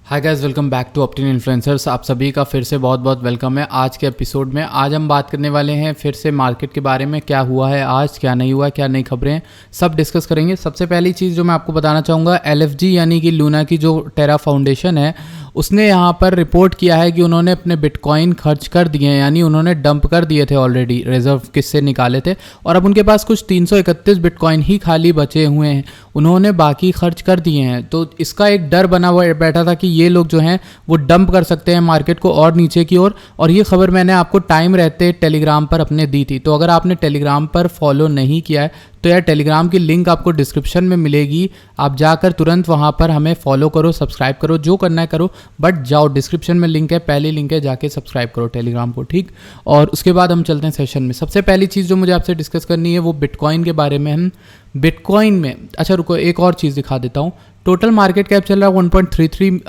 Hi guys, welcome back to Optin influencers. आप सभी का फिर से बहुत बहुत वेलकम है आज के एपिसोड में। आज हम बात करने वाले हैं फिर से मार्केट के बारे में, क्या हुआ है आज, क्या नहीं हुआ, क्या नई खबरें हैं, सब डिस्कस करेंगे। सबसे पहली चीज़ जो मैं आपको बताना चाहूँगा, LFG यानी कि लूना की जो टेरा फाउंडेशन है उसने यहाँ पर रिपोर्ट किया है कि उन्होंने अपने बिटकॉइन खर्च कर दिए हैं, यानी उन्होंने डंप कर दिए थे ऑलरेडी, रिजर्व किससे निकाले थे, और अब उनके पास कुछ 331 बिटकॉइन ही खाली बचे हुए हैं, उन्होंने बाकी खर्च कर दिए हैं। तो इसका एक डर बना हुआ बैठा था कि ये लोग जो हैं वो डंप कर सकते हैं मार्केट को और नीचे की ओर। और ये खबर मैंने आपको टाइम रहते टेलीग्राम पर अपने दी थी। तो अगर आपने टेलीग्राम पर फॉलो नहीं किया है तो यार टेलीग्राम की लिंक आपको डिस्क्रिप्शन में मिलेगी, आप जाकर तुरंत वहाँ पर हमें फॉलो करो, सब्सक्राइब करो, जो करना है करो, बट जाओ, डिस्क्रिप्शन में लिंक है, पहली लिंक है, जाके सब्सक्राइब करो टेलीग्राम को, ठीक। और उसके बाद हम चलते हैं सेशन में। सबसे पहली चीज़ जो मुझे आपसे डिस्कस करनी है वो बिटकॉइन के बारे में। हम बिटकॉइन में, अच्छा रुको, एक और चीज़ दिखा देता हूँ। टोटल मार्केट कैप चल रहा है 1.33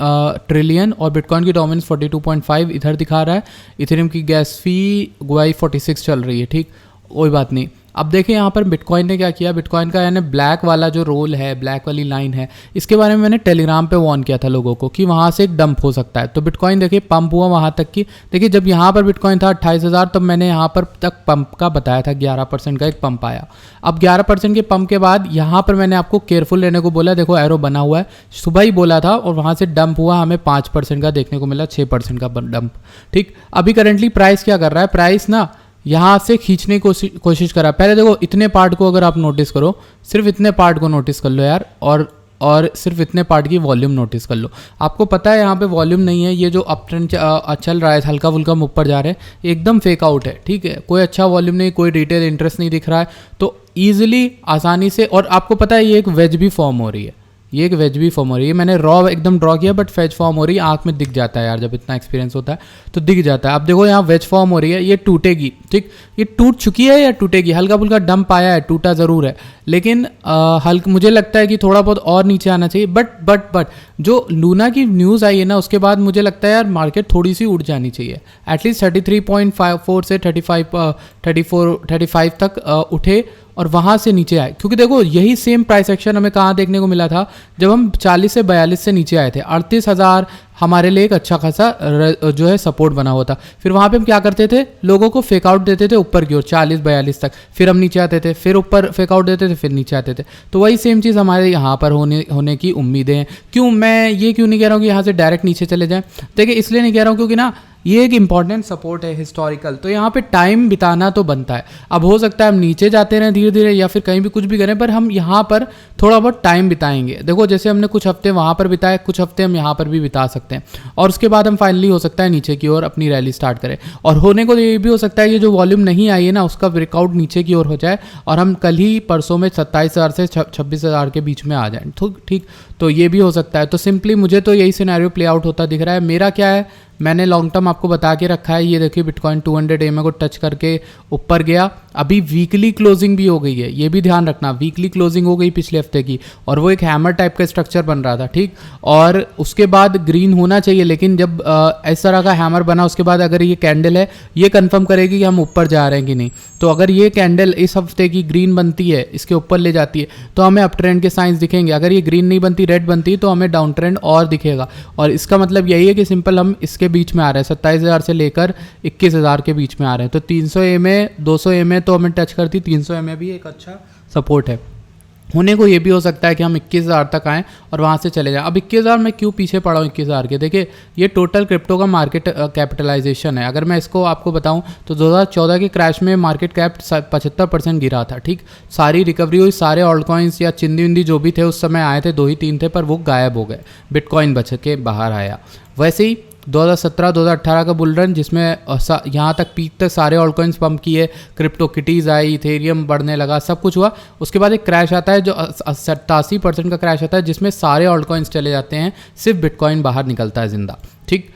ट्रिलियन और बिटकॉइन की डोमिनेंस 42.5 इधर दिखा रहा है। इथेरियम की गैस फी गुआई 46 चल रही है, ठीक, कोई बात नहीं। अब देखिए यहाँ पर बिटकॉइन ने क्या किया, बिटकॉइन का यानी ब्लैक वाला जो रोल है, ब्लैक वाली लाइन है, इसके बारे में मैंने टेलीग्राम पे वार्न किया था लोगों को कि वहाँ से एक डंप हो सकता है। तो बिटकॉइन देखिए पंप हुआ वहाँ तक की, देखिए जब यहाँ पर बिटकॉइन था 28,000 तब मैंने यहाँ पर तक पंप का बताया था, 11% का एक पंप आया। अब 11% के पंप के बाद यहाँ पर मैंने आपको केयरफुल लेने को बोला, देखो एरो बना हुआ है, सुबह ही बोला था, और वहाँ से डंप हुआ, हमें 5% का देखने को मिला, 6% का डंप, ठीक। अभी करेंटली प्राइस क्या कर रहा है, प्राइस ना यहाँ से खींचने की कोशिश करा। पहले देखो इतने पार्ट को अगर आप नोटिस करो, सिर्फ इतने पार्ट को नोटिस कर लो यार, और सिर्फ इतने पार्ट की वॉल्यूम नोटिस कर लो। आपको पता है यहाँ पे वॉल्यूम नहीं है, ये जो अप ट्रेंड चल रहा है, हल्का फुल्का हम ऊपर जा रहे हैं, एकदम फेक आउट है, ठीक है, कोई अच्छा वॉल्यूम नहीं, कोई रिटेल इंटरेस्ट नहीं दिख रहा है। तो ईजिली आसानी से, और आपको पता है ये एक वेज भी फॉर्म हो रही है, ये एक वेज भी फॉर्म हो रही है। मैंने रॉ एकदम ड्रॉ किया बट वेज फॉर्म हो रही है, आंख में दिख जाता है यार, जब इतना एक्सपीरियंस होता है तो दिख जाता है। अब देखो यहाँ वेज फॉर्म हो रही है, ये टूटेगी, ठीक, ये टूट चुकी है या टूटेगी, हल्का फुल्का डंप आया है, टूटा ज़रूर है, लेकिन मुझे लगता है कि थोड़ा बहुत और नीचे आना चाहिए। बट जो लूना की न्यूज़ आई है ना, उसके बाद मुझे लगता है यार मार्केट थोड़ी सी उठ जानी चाहिए, एटलीस्ट 33.54 से 35 तक उठे और वहाँ से नीचे आए। क्योंकि देखो यही सेम प्राइस एक्शन हमें कहाँ देखने को मिला था, जब हम 40 से 42 से नीचे आए थे। 38,000 हमारे लिए एक अच्छा खासा जो है सपोर्ट बना हुआ था। फिर वहाँ पे हम क्या करते थे, लोगों को फेक आउट देते थे ऊपर की ओर 40-42 तक, फिर हम नीचे आते थे, फिर ऊपर फेक आउट देते थे, फिर नीचे आते थे। तो वही सेम चीज़ हमारे यहाँ पर होने की उम्मीदें हैं। मैं ये क्यों नहीं कह रहा हूँ कि यहाँ से डायरेक्ट नीचे चले जाएँ, देखिए इसलिए नहीं कह रहा हूँ क्योंकि ना ये एक इंपॉर्टेंट सपोर्ट है हिस्टोरिकल, तो यहाँ पे टाइम बिताना तो बनता है। अब हो सकता है हम नीचे जाते रहें धीरे धीरे या फिर कहीं भी कुछ भी करें, पर हम यहाँ पर थोड़ा बहुत टाइम बिताएंगे। देखो जैसे हमने कुछ हफ्ते वहाँ पर बिताए, कुछ हफ्ते हम यहाँ पर भी बिता सकते हैं, और उसके बाद हम फाइनली हो सकता है नीचे की ओर अपनी रैली स्टार्ट करें। और होने को ये भी हो सकता है कि जो वॉल्यूम नहीं आई है ना, उसका ब्रेकआउट नीचे की ओर हो जाए और हम कल ही परसों में 27,000 से 26,000 के बीच में आ जाएं, ठीक। तो ये भी हो सकता है। तो सिंपली मुझे तो यही सिनेरियो प्ले आउट होता दिख रहा है। मेरा क्या है, मैंने लॉन्ग टर्म आपको बता के रखा है। ये देखिए बिटकॉइन 200 EMA को टच करके ऊपर गया, अभी वीकली क्लोजिंग भी हो गई है, ये भी ध्यान रखना, वीकली क्लोजिंग हो गई पिछले हफ्ते की, और वो एक हैमर टाइप का स्ट्रक्चर बन रहा था, ठीक। और उसके बाद ग्रीन होना चाहिए, लेकिन जब इस तरह का हैमर बना, उसके बाद अगर ये कैंडल है, ये कंफर्म करेगी कि हम ऊपर जा रहे हैं कि नहीं। तो अगर ये कैंडल इस हफ्ते की ग्रीन बनती है, इसके ऊपर ले जाती है, तो हमें अप ट्रेंड के साइंस दिखेंगे। अगर ये ग्रीन नहीं बनती, रेड बनती, तो हमें डाउन ट्रेंड और दिखेगा। और इसका मतलब यही है कि सिंपल हम इसके बीच में आ रहे हैं, 27,000 से लेकर 21,000 के बीच में आ रहे हैं। तो 300 EMA 200 EMA तो हमें टच करती, 300 EMA भी एक अच्छा सपोर्ट है। होने को ये भी हो सकता है कि हम 21,000 तक आएँ और वहाँ से चले जाएं। अब 21,000 में क्यों पीछे पड़ा हूँ 21,000 के, देखिए ये टोटल क्रिप्टो का मार्केट कैपिटलाइजेशन है। अगर मैं इसको आपको बताऊँ तो 2014 के क्रैश में मार्केट कैप 75% गिरा था, ठीक। सारी रिकवरी हुई, सारे ऑल्ट कॉइन्स या चिंदी विंदी जो भी थे उस समय आए थे, 2 ही 3 थे, पर वो गायब हो गए, बिटकॉइन बच के बाहर आया। वैसे ही 2017-2018 का बुल रन, जिसमें यहाँ तक पीक तक सारे ऑल्ट कॉइन्स पंप किए, क्रिप्टो किटीज़ आई, इथेरियम बढ़ने लगा, सब कुछ हुआ। उसके बाद एक क्रैश आता है जो 87% का क्रैश आता है, जिसमें सारे ऑल्ट कॉइन्स चले जाते हैं, सिर्फ बिटकॉइन बाहर निकलता है जिंदा, ठीक।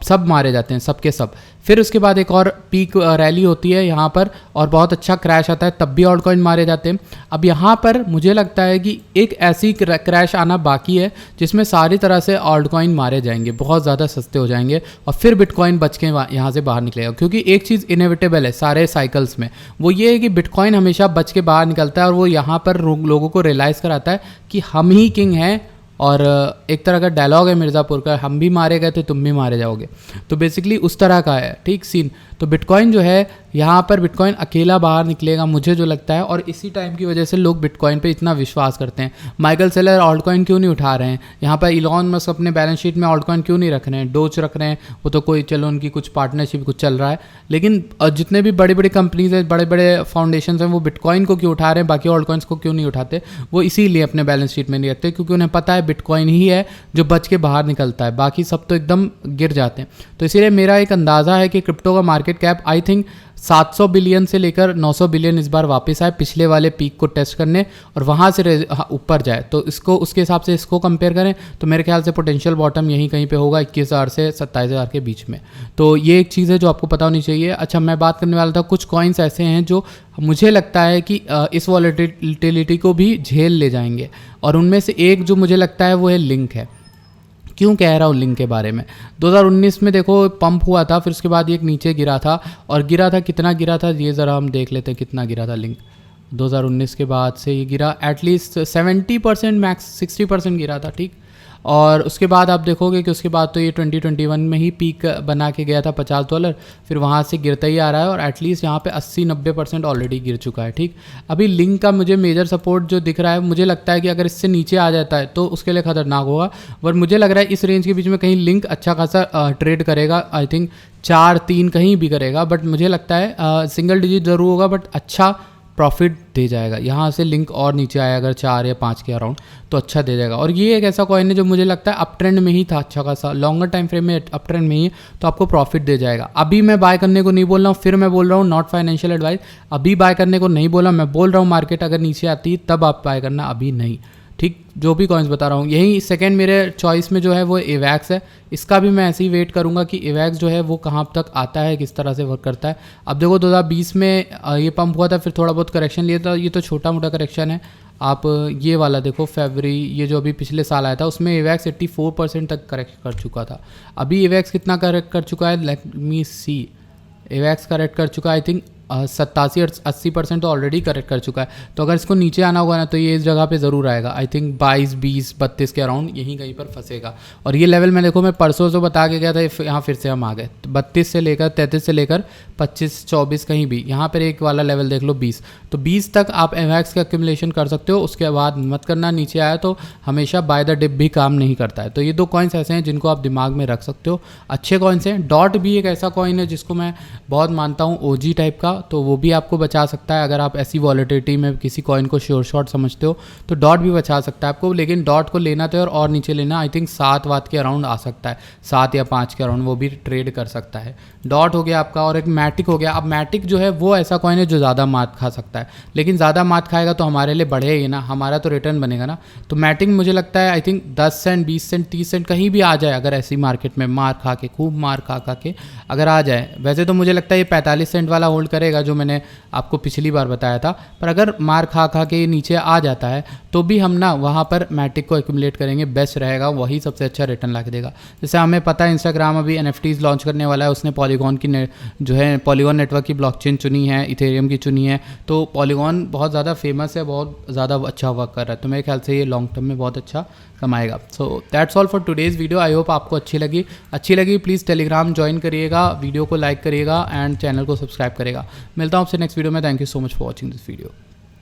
सब मारे जाते हैं, सब के सब। फिर उसके बाद एक और पीक रैली होती है यहाँ पर और बहुत अच्छा क्रैश आता है, तब भी ऑल्ट कॉइन मारे जाते हैं। अब यहाँ पर मुझे लगता है कि एक ऐसी क्रैश आना बाकी है जिसमें सारी तरह से ऑल्ट कॉइन मारे जाएंगे, बहुत ज़्यादा सस्ते हो जाएंगे और फिर बिटकॉइन बच के यहाँ से बाहर निकलेगा। क्योंकि एक चीज़ इनएविटेबल है सारे साइकिल्स में, वो ये है कि बिटकॉइन हमेशा बच के बाहर निकलता है और वो यहाँ पर लोगों को रियलाइज़ कराता है कि हम ही किंग हैं और एक तरह का डायलॉग है मिर्ज़ापुर का, हम भी मारे गए तो तुम भी मारे जाओगे। तो बेसिकली उस तरह का है, ठीक सीन। तो बिटकॉइन जो है यहाँ पर बिटकॉइन अकेला बाहर निकलेगा मुझे जो लगता है, और इसी टाइम की वजह से लोग बिटकॉइन पे इतना विश्वास करते हैं। माइकल सेलर ऑल्ट कॉइन क्यों नहीं उठा रहे हैं, यहाँ पर इलॉन मस्क अपने बैलेंस शीट में ऑल्ट कॉइन क्यों नहीं रख रहे हैं, डोज रख रहे हैं, वो तो कोई चलो उनकी कुछ पार्टनरशिप कुछ चल रहा है, लेकिन जितने भी बड़े बड़े कंपनीज हैं, बड़े बड़े फाउंडेशन हैं, वो बिटकॉइन को क्यों उठा रहे हैं, बाकी ऑल्ट कॉइन्स को क्यों नहीं उठाते? वो इसीलिए अपने बैलेंस शीट में नहीं रखते, क्योंकि उन्हें पता है बिटकॉइन ही है जो बच के बाहर निकलता है, बाकी सब तो एकदम गिर जाते हैं। तो इसीलिए मेरा एक अंदाज़ा है कि क्रिप्टो का market cap I think 700 billion से लेकर 900 बिलियन इस बार वापस आए पिछले वाले पीक को टेस्ट करने, और वहाँ से ऊपर जाए। तो इसको उसके हिसाब से इसको कंपेयर करें तो मेरे ख्याल से पोटेंशियल बॉटम यहीं कहीं पे होगा 21,000 से 27,000 के बीच में। तो ये एक चीज़ है जो आपको पता होनी चाहिए। अच्छा, मैं बात करने वाला था कुछ कॉइन्स ऐसे हैं जो मुझे लगता है कि इस वॉलेटिलिटी को भी झेल ले जाएंगे, और उनमें से एक जो मुझे लगता है वो है लिंक है। क्यों कह रहा हूँ लिंक के बारे में? 2019 में देखो पंप हुआ था, फिर उसके बाद ये एक नीचे गिरा था, और गिरा था, कितना गिरा था ये ज़रा हम देख लेते हैं कितना गिरा था लिंक। 2019 के बाद से ये गिरा एटलीस्ट 70% मैक्स 60% गिरा था, ठीक। और उसके बाद आप देखोगे कि उसके बाद तो ये 2021 में ही पीक बना के गया था $50, फिर वहाँ से गिरता ही आ रहा है, और एटलीस्ट यहाँ पे 80-90% ऑलरेडी गिर चुका है, ठीक। अभी लिंक का मुझे मेजर सपोर्ट जो दिख रहा है, मुझे लगता है कि अगर इससे नीचे आ जाता है तो उसके लिए खतरनाक होगा, पर मुझे लग रहा है इस रेंज के बीच में कहीं लिंक अच्छा खासा ट्रेड करेगा। आई थिंक 4-3 कहीं भी करेगा, बट मुझे लगता है सिंगल डिजिट ज़रूर होगा, बट अच्छा प्रॉफिट दे जाएगा। यहाँ से लिंक और नीचे आया अगर 4 या 5 के अराउंड तो अच्छा दे जाएगा। और ये एक ऐसा कॉइन है जो मुझे लगता है अप ट्रेंड में ही था, अच्छा खासा लॉन्गर टाइम फ्रेम में अप ट्रेंड में ही, तो आपको प्रॉफिट दे जाएगा। अभी मैं बाय करने को नहीं बोल रहा हूँ, फिर मैं बोल रहा हूँ नॉट फाइनेंशियल एडवाइस, अभी बाय करने को नहीं बोला, मैं बोल रहा हूँ मार्केट अगर नीचे आती है तब आप बाय करना, अभी नहीं, ठीक। जो भी कॉइन्स बता रहा हूँ, यही सेकंड मेरे चॉइस में जो है वो एवैक्स है। इसका भी मैं ऐसे ही वेट करूँगा कि एवैक्स जो है वो कहाँ तक आता है, किस तरह से वर्क करता है। अब देखो 2020 में ये पंप हुआ था, फिर थोड़ा बहुत करेक्शन लिया था, ये तो छोटा मोटा करेक्शन है। आप ये वाला देखो फरवरी, ये जो अभी पिछले साल आया था उसमें एवैक्स 84% तक करेक्ट कर चुका था। अभी एवैक्स कितना करेक्ट कर चुका है, लेट मी सी, एवैक्स करेक्ट कर चुका है आई थिंक 87-80% तो ऑलरेडी करेक्ट कर चुका है। तो अगर इसको नीचे आना होगा ना तो ये इस जगह पे ज़रूर आएगा, आई थिंक 22, 20, 32 के अराउंड यहीं कहीं पर फंसेगा। और ये लेवल मैं देखो मैं परसों से बता के गया था, यहाँ फिर से हम आ गए 32 से लेकर 33 से लेकर 25, 24 कहीं भी, यहाँ पर एक वाला लेवल देख लो 20, तो 20 तक आप एवैक्स का एक्यूमुलेशन कर सकते हो। उसके बाद मत करना, नीचे आया तो हमेशा बाय द डिप भी काम नहीं करता है। तो ये 2 कॉइन्स ऐसे हैं जिनको आप दिमाग में रख सकते हो, अच्छे कॉइन्स हैं। डॉट भी एक ऐसा कॉइन है जिसको मैं बहुत मानता हूँ, ओजी टाइप का, तो वो भी आपको बचा सकता है। अगर आप ऐसी वॉलेटिलिटी में किसी कॉइन को श्योर शॉर्ट समझते हो तो डॉट भी बचा सकता है आपको, लेकिन डॉट को लेना तो और नीचे लेना, आई थिंक 7 वाट के अराउंड आ सकता है, 7 या 5 के अराउंड वो भी ट्रेड कर सकता है। डॉट हो गया आपका, और एक मैटिक हो गया। अब मैटिक जो है वो ऐसा कॉइन है जो ज़्यादा मात खा सकता है, लेकिन ज़्यादा मात खाएगा तो हमारे लिए बढ़े ही ना, हमारा तो रिटर्न बनेगा ना। तो मैटिक मुझे लगता है I think 10 cent, 20 cent, 30 cent कहीं भी आ जाए, अगर ऐसी मार्केट में मार खा के, खूब मार खा के अगर आ जाए। वैसे तो मुझे लगता है ये 45 सेंट वाला होल्ड करेगा जो मैंने आपको पिछली बार बताया था, पर अगर मार खा के नीचे आ जाता है तो भी हम ना वहाँ पर मैटिक को एक्यूमुलेट करेंगे, बेस्ट रहेगा, वही सबसे अच्छा रिटर्न ला के देगा। जैसे हमें पता है इंस्टाग्राम अभी NFTs लॉन्च करने वाला है, उसने पॉलीगॉन की जो है पॉलीगॉन नेटवर्क की ब्लॉकचेन चुनी है, इथेरियम की चुनी है। तो पॉलीगॉन बहुत ज़्यादा फेमस है, बहुत ज़्यादा अच्छा वर्क कर रहा है, तो मेरे ख्याल से ये लॉन्ग टर्म में बहुत अच्छा कमाएगा। So that's all for today's video. I hope आपको अच्छी लगी प्लीज़ टेलीग्राम ज्वाइन करिएगा, वीडियो को लाइक करिएगा एंड चैनल को सब्सक्राइब करेगा। मिलता हूँ आपसे नेक्स्ट वीडियो में। Thank you so much for watching this video.